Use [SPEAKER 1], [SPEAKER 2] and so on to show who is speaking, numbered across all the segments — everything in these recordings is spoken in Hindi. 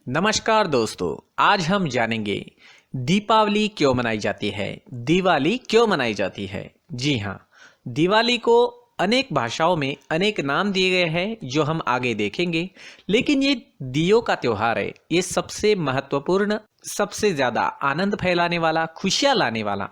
[SPEAKER 1] नमस्कार दोस्तों, आज हम जानेंगे दीपावली क्यों मनाई जाती है, दिवाली क्यों मनाई जाती है। जी हाँ, दिवाली को अनेक भाषाओं में अनेक नाम दिए गए हैं जो हम आगे देखेंगे। लेकिन ये दियों का त्योहार है। ये सबसे महत्वपूर्ण, सबसे ज़्यादा आनंद फैलाने वाला, खुशियाँ लाने वाला,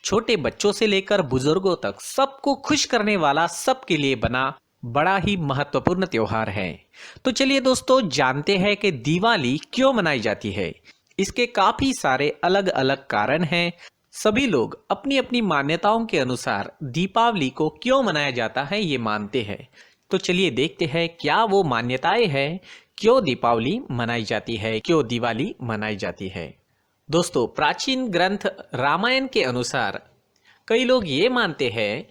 [SPEAKER 1] छोटे बच्चों से लेकर बुजुर्गों तक सबको खुश करने वाला, सबके लिए बना बड़ा ही महत्वपूर्ण त्योहार है। तो चलिए दोस्तों, जानते हैं कि दिवाली क्यों मनाई जाती है। इसके काफी सारे अलग अलग कारण हैं। सभी लोग अपनी अपनी मान्यताओं के अनुसार दीपावली को क्यों मनाया जाता है ये मानते हैं। तो चलिए देखते हैं क्या वो मान्यताएं हैं, क्यों दीपावली मनाई जाती है, क्यों दिवाली मनाई जाती है। दोस्तों, प्राचीन ग्रंथ रामायण के अनुसार कई लोग ये मानते हैं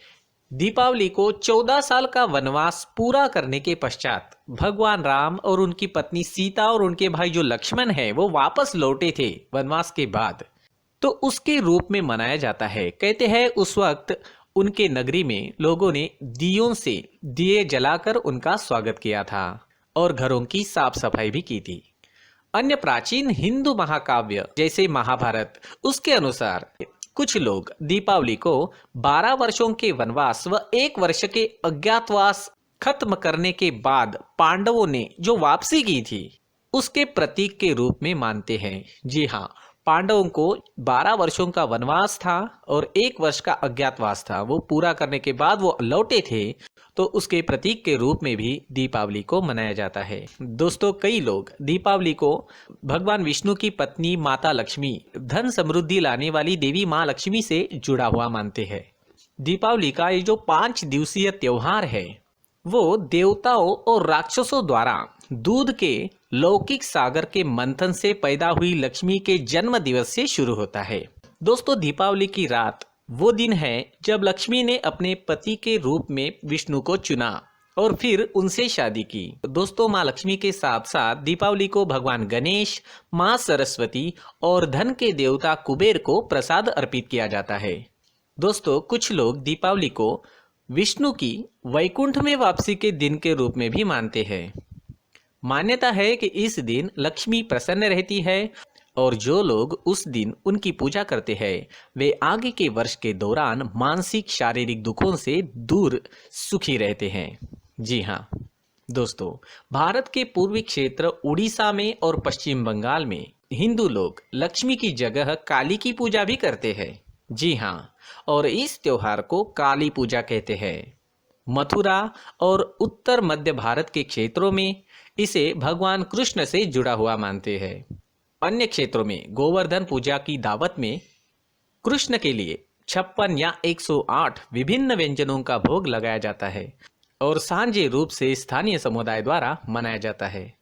[SPEAKER 1] दीपावली को 14 साल का वनवास पूरा करने के पश्चात भगवान राम और उनकी पत्नी सीता और उनके भाई जो लक्ष्मण है वो वापस लौटे थे वनवास के बाद, तो उसके रूप में मनाया जाता है। कहते हैं उस वक्त उनके नगरी में लोगों ने दियों से दिए जलाकर उनका स्वागत किया था और घरों की साफ सफाई भी की थी। अन्य प्राचीन हिंदू महाकाव्य जैसे महाभारत, उसके अनुसार कुछ लोग दीपावली को 12 वर्षों के वनवास व 1 वर्ष के अज्ञातवास खत्म करने के बाद पांडवों ने जो वापसी की थी उसके प्रतीक के रूप में मानते हैं। जी हाँ, पांडवों को 12 वर्षों का वनवास था और 1 वर्ष का अज्ञातवास था, वो पूरा करने के बाद वो लौटे थे, तो उसके प्रतीक के रूप में भी दीपावली को मनाया जाता है। दोस्तों, कई लोग दीपावली को भगवान विष्णु की पत्नी माता लक्ष्मी, धन समृद्धि लाने वाली देवी माँ लक्ष्मी से जुड़ा हुआ मानते हैं। दीपावली का ये जो 5 दिवसीय त्योहार है वो देवताओं और राक्षसों द्वारा दूध के लौकिक सागर के मंथन से पैदा हुई लक्ष्मी के जन्म दिवस से शुरू होता है। दोस्तों, दीपावली की रात वो दिन है जब लक्ष्मी ने अपने पति के रूप में विष्णु को चुना और फिर उनसे शादी की। दोस्तों, माँ लक्ष्मी के साथ साथ दीपावली को भगवान गणेश, माँ सरस्वती और धन के देवता कुबेर को प्रसाद अर्पित किया जाता है। दोस्तों, कुछ लोग दीपावली को विष्णु की वैकुंठ में वापसी के दिन के रूप में भी मानते हैं। मान्यता है कि इस दिन लक्ष्मी प्रसन्न रहती है और जो लोग उस दिन उनकी पूजा करते हैं वे आगे के वर्ष के दौरान मानसिक शारीरिक दुखों से दूर सुखी रहते हैं। जी हाँ दोस्तों, भारत के पूर्वी क्षेत्र उड़ीसा में और पश्चिम बंगाल में हिंदू लोग लक्ष्मी की जगह काली की पूजा भी करते हैं। जी हाँ, और इस त्योहार को काली पूजा कहते हैं। मथुरा और उत्तर मध्य भारत के क्षेत्रों में इसे भगवान कृष्ण से जुड़ा हुआ मानते हैं। अन्य क्षेत्रों में गोवर्धन पूजा की दावत में कृष्ण के लिए 56 या 108 विभिन्न व्यंजनों का भोग लगाया जाता है और सांझे रूप से स्थानीय समुदाय द्वारा मनाया जाता है।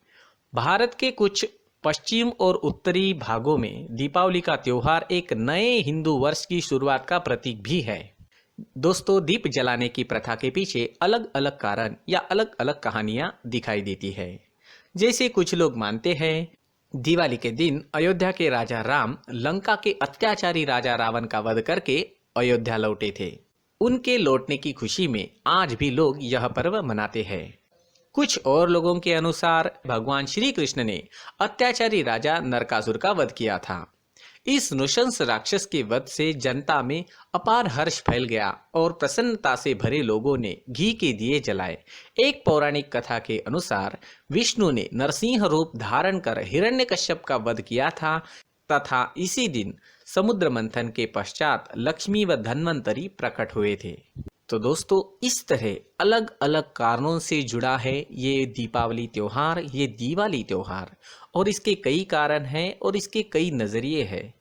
[SPEAKER 1] भारत के कुछ पश्चिम और उत्तरी भागों में दीपावली का त्योहार एक नए हिंदू वर्ष की शुरुआत का प्रतीक भी है। दोस्तों, दीप जलाने की प्रथा के पीछे अलग अलग कारण या अलग अलग कहानियां दिखाई देती है। जैसे कुछ लोग मानते हैं दिवाली के दिन अयोध्या के राजा राम लंका के अत्याचारी राजा रावण का वध करके अयोध्या लौटे थे। उनके लौटने की खुशी में आज भी लोग यह पर्व मनाते हैं। कुछ और लोगों के अनुसार भगवान श्री कृष्ण ने अत्याचारी राजा नरकासुर का वध किया था। इस नृशंस राक्षस के वध से जनता में अपार हर्ष फैल गया और प्रसन्नता से भरे लोगों ने घी के दिए जलाए। एक पौराणिक कथा के अनुसार विष्णु ने नरसिंह रूप धारण कर हिरण्यकश्यप का वध किया था तथा इसी दिन समुद्र मंथन के पश्चात लक्ष्मी व धन्वंतरी प्रकट हुए थे। तो दोस्तों, इस तरह अलग अलग कारणों से जुड़ा है ये दीपावली त्योहार, ये दिवाली त्योहार, और इसके कई कारण हैं और इसके कई नज़रिए हैं।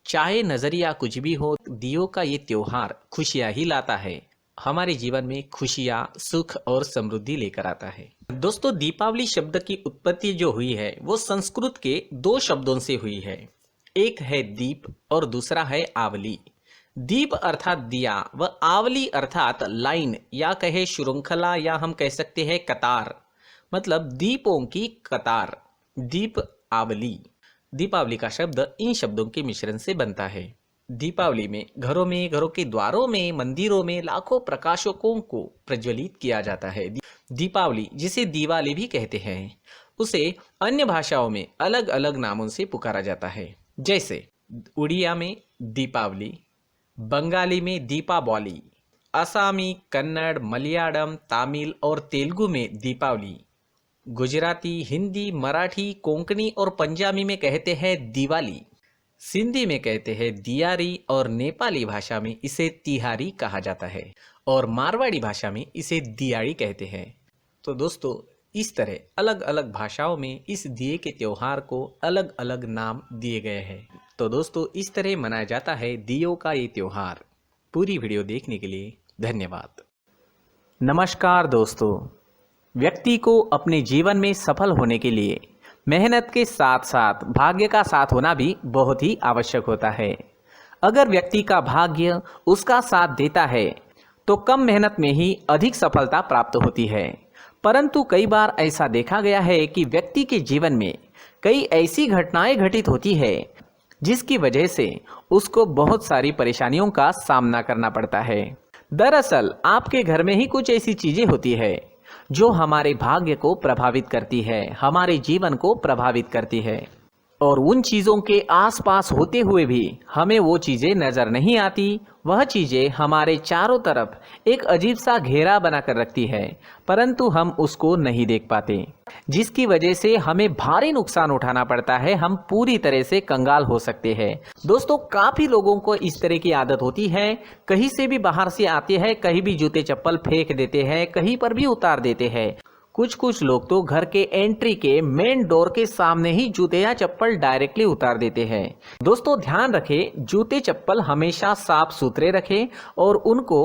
[SPEAKER 1] चाहे नज़रिया कुछ भी हो, दियों का ये त्योहार खुशियाँ ही लाता है, हमारे जीवन में खुशियाँ, सुख और समृद्धि लेकर आता है। दोस्तों, दीपावली शब्द की उत्पत्ति जो हुई है वो संस्कृत के 2 शब्दों से हुई है। एक है दीप और दूसरा है आवली। दीप अर्थात दिया व आवली अर्थात लाइन या कहे श्रृंखला या हम कह सकते हैं कतार, मतलब दीपों की कतार, दीप आवली। दीपावली का शब्द इन शब्दों के मिश्रण से बनता है। दीपावली में, घरों के द्वारों में, मंदिरों में लाखों प्रकाशकों को प्रज्वलित किया जाता है। दीपावली, जिसे दिवाली भी कहते हैं, उसे अन्य भाषाओं में अलग अलग नामों से पुकारा जाता है। जैसे उड़िया में दीपावली, बंगाली में दीपावली, असमी, कन्नड़, मलयालम, तमिल और तेलुगु में दीपावली, गुजराती, हिंदी, मराठी, कोंकणी और पंजाबी में कहते हैं दिवाली, सिंधी में कहते हैं दियारी और नेपाली भाषा में इसे तिहारी कहा जाता है और मारवाड़ी भाषा में इसे दियाड़ी कहते हैं। तो दोस्तों, इस तरह अलग अलग भाषाओं में इस दिए के त्योहार को अलग अलग नाम दिए गए हैं। तो दोस्तों, इस तरह मनाया जाता है दियों का ये त्योहार। पूरी वीडियो देखने के लिए धन्यवाद। नमस्कार दोस्तों, व्यक्ति को अपने जीवन में सफल होने के लिए मेहनत के साथ साथ भाग्य का साथ होना भी बहुत ही आवश्यक होता है। अगर व्यक्ति का भाग्य उसका साथ देता है तो कम मेहनत में ही अधिक सफलता प्राप्त होती है। परंतु कई बार ऐसा देखा गया है कि व्यक्ति के जीवन में कई ऐसी घटनाएं घटित होती है जिसकी वजह से उसको बहुत सारी परेशानियों का सामना करना पड़ता है। दरअसल आपके घर में ही कुछ ऐसी चीजें होती है जो हमारे भाग्य को प्रभावित करती है, हमारे जीवन को प्रभावित करती है, और उन चीज़ों के आसपास होते हुए भी हमें वो चीज़ें नज़र नहीं आती। वह चीज़ें हमारे चारों तरफ एक अजीब सा घेरा बनाकर रखती है, परंतु हम उसको नहीं देख पाते, जिसकी वजह से हमें भारी नुकसान उठाना पड़ता है। हम पूरी तरह से कंगाल हो सकते हैं। दोस्तों, काफ़ी लोगों को इस तरह की आदत होती है, कहीं से भी बाहर से आते हैं, कहीं भी जूते चप्पल फेंक देते हैं, कहीं पर भी उतार देते हैं। कुछ लोग तो घर के एंट्री के मेन डोर के सामने ही जूते या चप्पल डायरेक्टली उतार देते हैं। दोस्तों, ध्यान रखें, जूते चप्पल हमेशा साफ सुथरे रखें और उनको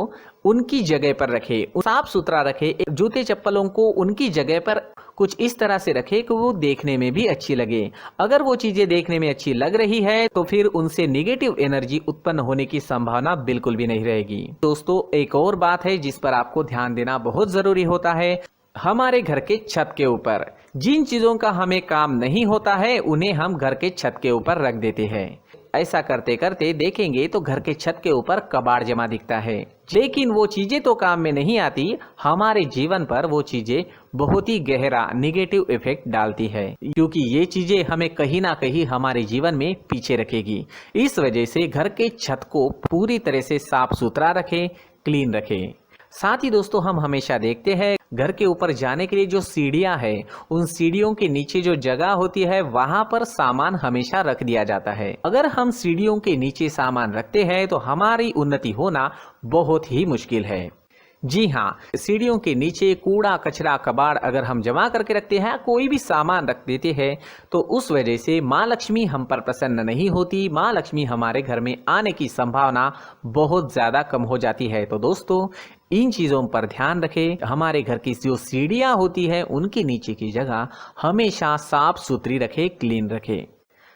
[SPEAKER 1] उनकी जगह पर रखें, साफ सुथरा रखें। जूते चप्पलों को उनकी जगह पर कुछ इस तरह से रखें कि वो देखने में भी अच्छी लगे। अगर वो चीजें देखने में अच्छी लग रही है तो फिर उनसे नेगेटिव एनर्जी उत्पन्न होने की संभावना बिल्कुल भी नहीं रहेगी। दोस्तों, एक और बात है जिस पर आपको ध्यान देना बहुत जरूरी होता है। हमारे घर के छत के ऊपर जिन चीजों का हमें काम नहीं होता है उन्हें हम घर के छत के ऊपर रख देते हैं। ऐसा करते करते देखेंगे तो घर के छत के ऊपर कबाड़ जमा दिखता है, लेकिन वो चीजें तो काम में नहीं आती। हमारे जीवन पर वो चीजें बहुत ही गहरा नेगेटिव इफेक्ट डालती है, क्योंकि ये चीजें हमें कहीं ना कहीं हमारे जीवन में पीछे रखेगी। इस वजह से घर के छत को पूरी तरह से साफ सुथरा रखें, क्लीन रखें। साथ ही दोस्तों, हम हमेशा देखते हैं घर के ऊपर जाने के लिए जो सीढ़ियां हैं, उन सीढ़ियों के नीचे जो जगह होती है वहां पर सामान हमेशा रख दिया जाता है। अगर हम सीढ़ियों के नीचे सामान रखते हैं तो हमारी उन्नति होना बहुत ही मुश्किल है। जी हाँ, सीढ़ियों के नीचे कूड़ा कचरा कबाड़ अगर हम जमा करके रखते हैं, कोई भी सामान रख देते हैं, तो उस वजह से माँ लक्ष्मी हम पर प्रसन्न नहीं होती। माँ लक्ष्मी हमारे घर में आने की संभावना बहुत ज़्यादा कम हो जाती है। तो दोस्तों, इन चीज़ों पर ध्यान रखें। हमारे घर की जो सीढ़ियाँ होती है उनके नीचे की जगह हमेशा साफ सुथरी रखें, क्लीन रखें।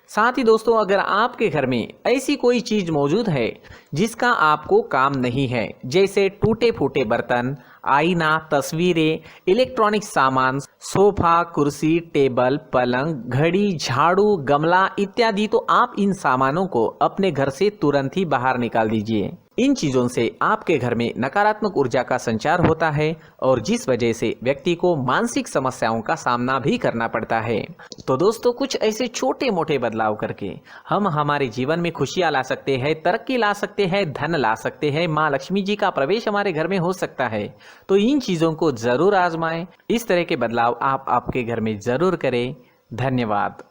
[SPEAKER 1] साथ ही दोस्तों, अगर आपके घर में ऐसी कोई चीज मौजूद है जिसका आपको काम नहीं है, जैसे टूटे फूटे बर्तन, आईना, तस्वीरें, इलेक्ट्रॉनिक सामान, सोफा, कुर्सी, टेबल, पलंग, घड़ी, झाड़ू, गमला इत्यादि, तो आप इन सामानों को अपने घर से तुरंत ही बाहर निकाल दीजिए। इन चीजों से आपके घर में नकारात्मक ऊर्जा का संचार होता है और जिस वजह से व्यक्ति को मानसिक समस्याओं का सामना भी करना पड़ता है। तो दोस्तों, कुछ ऐसे छोटे मोटे बदलाव करके हम हमारे जीवन में खुशियां ला सकते हैं, तरक्की ला सकते हैं, धन ला सकते हैं, माँ लक्ष्मी जी का प्रवेश हमारे घर में हो सकता है। तो इन चीजों को जरूर आजमाएं। इस तरह के बदलाव आप आपके घर में जरूर करें। धन्यवाद।